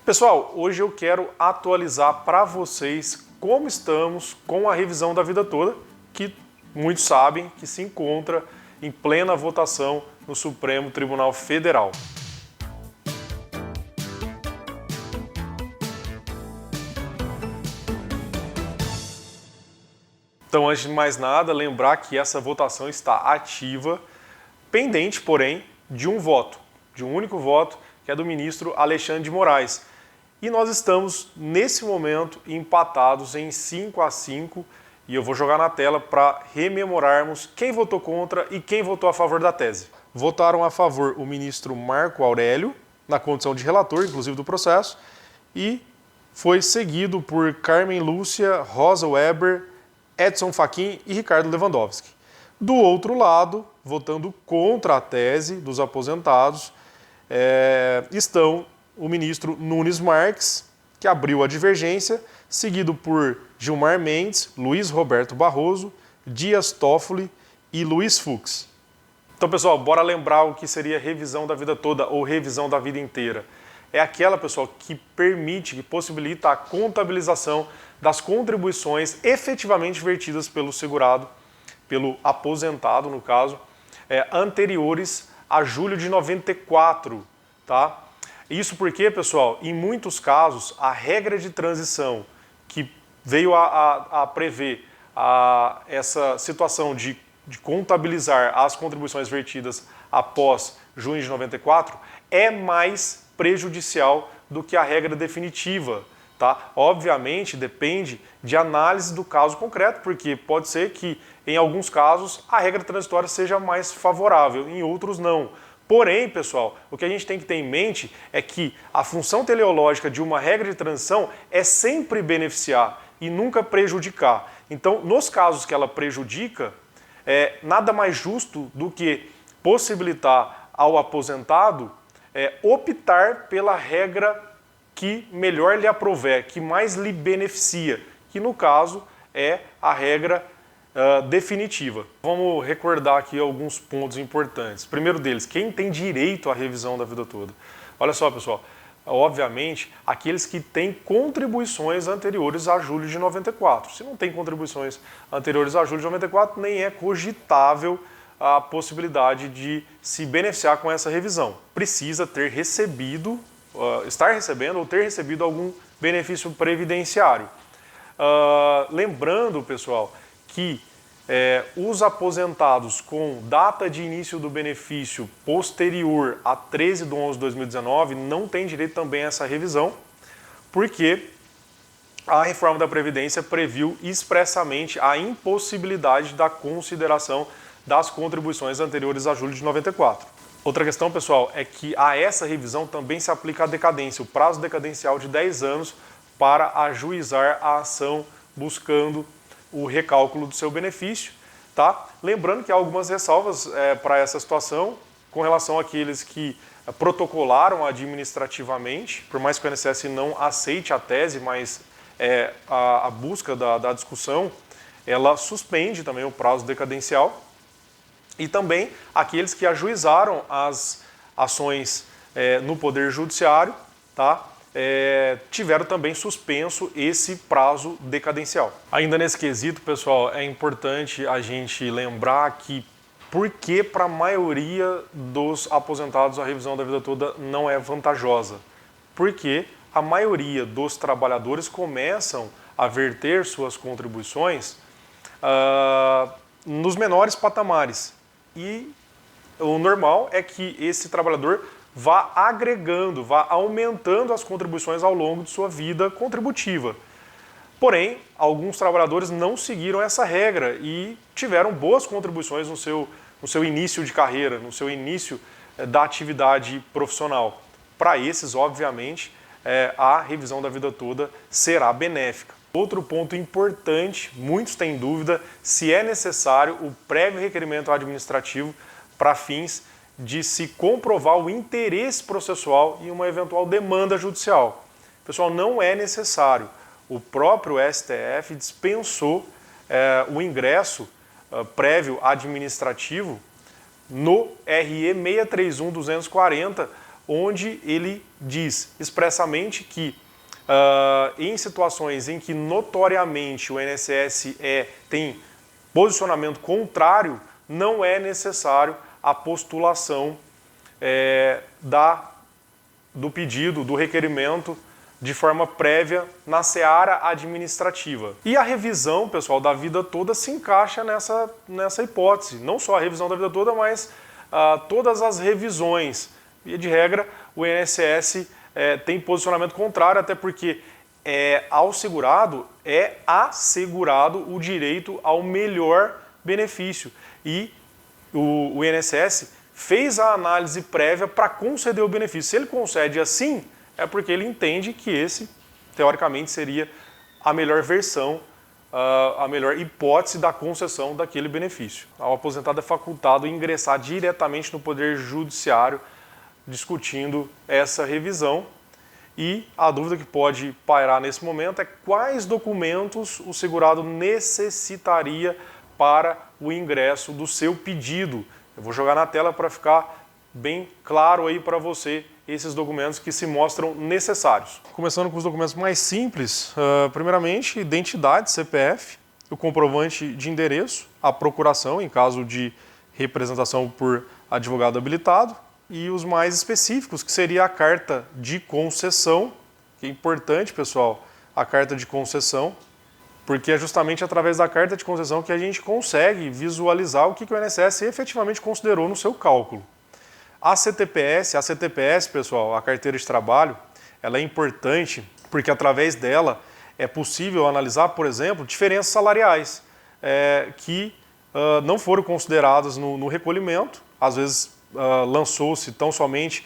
Pessoal, hoje eu quero atualizar para vocês como estamos com a revisão da vida toda, que muitos sabem que se encontra em plena votação no Supremo Tribunal Federal. Então, antes de mais nada, lembrar que essa votação está ativa, pendente, porém, de um voto, de um único voto, que é do ministro Alexandre de Moraes. E nós estamos, nesse momento, empatados em 5-5, e eu vou jogar na tela para rememorarmos quem votou contra e quem votou a favor da tese. Votaram a favor o ministro Marco Aurélio, na condição de relator, inclusive, do processo, e foi seguido por Carmen Lúcia, Rosa Weber, Edson Fachin e Ricardo Lewandowski. Do outro lado, votando contra a tese dos aposentados, estão o ministro Nunes Marques, que abriu a divergência, seguido por Gilmar Mendes, Luiz Roberto Barroso, Dias Toffoli e Luiz Fux. Então, pessoal, bora lembrar o que seria revisão da vida toda ou revisão da vida inteira. É aquela, pessoal, que permite, que possibilita a contabilização das contribuições efetivamente vertidas pelo segurado, pelo aposentado, no caso, anteriores a julho de 94, tá? Isso porque, pessoal, em muitos casos, a regra de transição que veio a prever essa situação de contabilizar as contribuições vertidas após junho de 94 é mais prejudicial do que a regra definitiva, tá? Obviamente depende de análise do caso concreto, porque pode ser que em alguns casos a regra transitória seja mais favorável, em outros não. Porém, pessoal, o que a gente tem que ter em mente é que a função teleológica de uma regra de transição é sempre beneficiar e nunca prejudicar. Então, nos casos que ela prejudica, nada mais justo do que possibilitar ao aposentado optar pela regra que melhor lhe aprouver, que mais lhe beneficia, que no caso é a regra definitiva. Vamos recordar aqui alguns pontos importantes. Primeiro deles, quem tem direito à revisão da vida toda? Olha só, pessoal, obviamente, aqueles que têm contribuições anteriores a julho de 94. Se não tem contribuições anteriores a julho de 94, nem é cogitável a possibilidade de se beneficiar com essa revisão. Precisa ter recebido, estar recebendo ou ter recebido algum benefício previdenciário. Lembrando, pessoal, que os aposentados com data de início do benefício posterior a 13/11/2019 não têm direito também a essa revisão, porque a reforma da Previdência previu expressamente a impossibilidade da consideração das contribuições anteriores a julho de 94. Outra questão, pessoal, é que a essa revisão também se aplica a decadência, o prazo decadencial de 10 anos para ajuizar a ação buscando o recálculo do seu benefício, tá? Lembrando que há algumas ressalvas para essa situação com relação àqueles que protocolaram administrativamente, por mais que o INSS não aceite a tese, mas a busca da discussão, ela suspende também o prazo decadencial, e também aqueles que ajuizaram as ações no Poder Judiciário, tá? Tiveram também suspenso esse prazo decadencial. Ainda nesse quesito, pessoal, é importante a gente lembrar que por que para a maioria dos aposentados a revisão da vida toda não é vantajosa? Porque a maioria dos trabalhadores começam a verter suas contribuições nos menores patamares. E o normal é que esse trabalhador vá agregando, vá aumentando as contribuições ao longo de sua vida contributiva. Porém, alguns trabalhadores não seguiram essa regra e tiveram boas contribuições no seu início de carreira, no seu início da atividade profissional. Para esses, obviamente, a revisão da vida toda será benéfica. Outro ponto importante, muitos têm dúvida se é necessário o prévio requerimento administrativo para fins de se comprovar o interesse processual em uma eventual demanda judicial. Pessoal, não é necessário. O próprio STF dispensou o ingresso prévio administrativo no RE 631-240 onde ele diz expressamente que em situações em que notoriamente o INSS tem posicionamento contrário, não é necessário a postulação do pedido, do requerimento, de forma prévia na seara administrativa. E a revisão, pessoal, da vida toda se encaixa nessa hipótese. Não só a revisão da vida toda, mas todas as revisões. Via de regra, o INSS tem posicionamento contrário, até porque ao segurado é assegurado o direito ao melhor benefício. E o INSS fez a análise prévia para conceder o benefício. Se ele concede assim, é porque ele entende que esse, teoricamente, seria a melhor versão, a melhor hipótese da concessão daquele benefício. O aposentado é facultado a ingressar diretamente no Poder Judiciário discutindo essa revisão. E a dúvida que pode pairar nesse momento é quais documentos o segurado necessitaria para o ingresso do seu pedido. Eu vou jogar na tela para ficar bem claro aí para você esses documentos que se mostram necessários. Começando com os documentos mais simples, primeiramente, identidade, CPF, o comprovante de endereço, a procuração em caso de representação por advogado habilitado, e os mais específicos, que seria a carta de concessão, que é importante, pessoal, a carta de concessão, porque é justamente através da carta de concessão que a gente consegue visualizar o que o INSS efetivamente considerou no seu cálculo. A CTPS, pessoal, a carteira de trabalho, ela é importante porque através dela é possível analisar, por exemplo, diferenças salariais que não foram consideradas no recolhimento. Às vezes lançou-se tão somente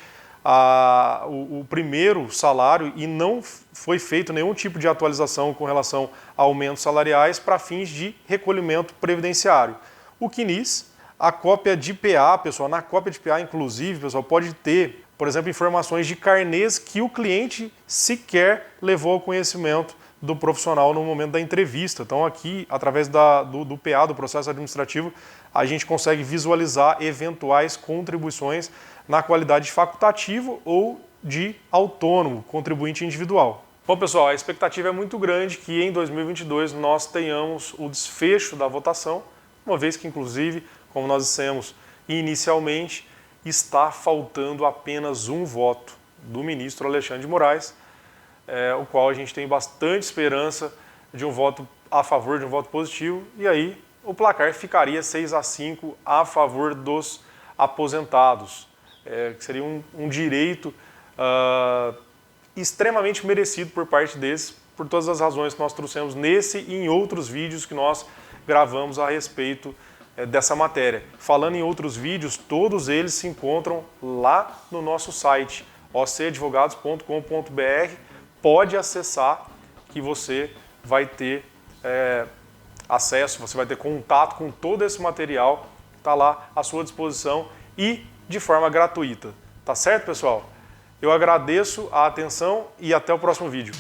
o primeiro salário e não foi feito nenhum tipo de atualização com relação a aumentos salariais para fins de recolhimento previdenciário. O CNIS, a cópia de PA, pessoal, na cópia de PA, inclusive, pessoal, pode ter, por exemplo, informações de carnês que o cliente sequer levou ao conhecimento do profissional no momento da entrevista. Então aqui, através do PA, do processo administrativo, a gente consegue visualizar eventuais contribuições na qualidade de facultativo ou de autônomo, contribuinte individual. Bom, pessoal, a expectativa é muito grande que em 2022 nós tenhamos o desfecho da votação, uma vez que, inclusive, como nós dissemos inicialmente, está faltando apenas um voto do ministro Alexandre de Moraes, o qual a gente tem bastante esperança de um voto a favor, de um voto positivo, e aí o placar ficaria 6-5 a favor dos aposentados, que seria um direito extremamente merecido por parte deles, por todas as razões que nós trouxemos nesse e em outros vídeos que nós gravamos a respeito dessa matéria. Falando em outros vídeos, todos eles se encontram lá no nosso site, ocadvogados.com.br. Pode acessar que você vai ter acesso, você vai ter contato com todo esse material, está lá à sua disposição e de forma gratuita. Tá certo, pessoal? Eu agradeço a atenção e até o próximo vídeo.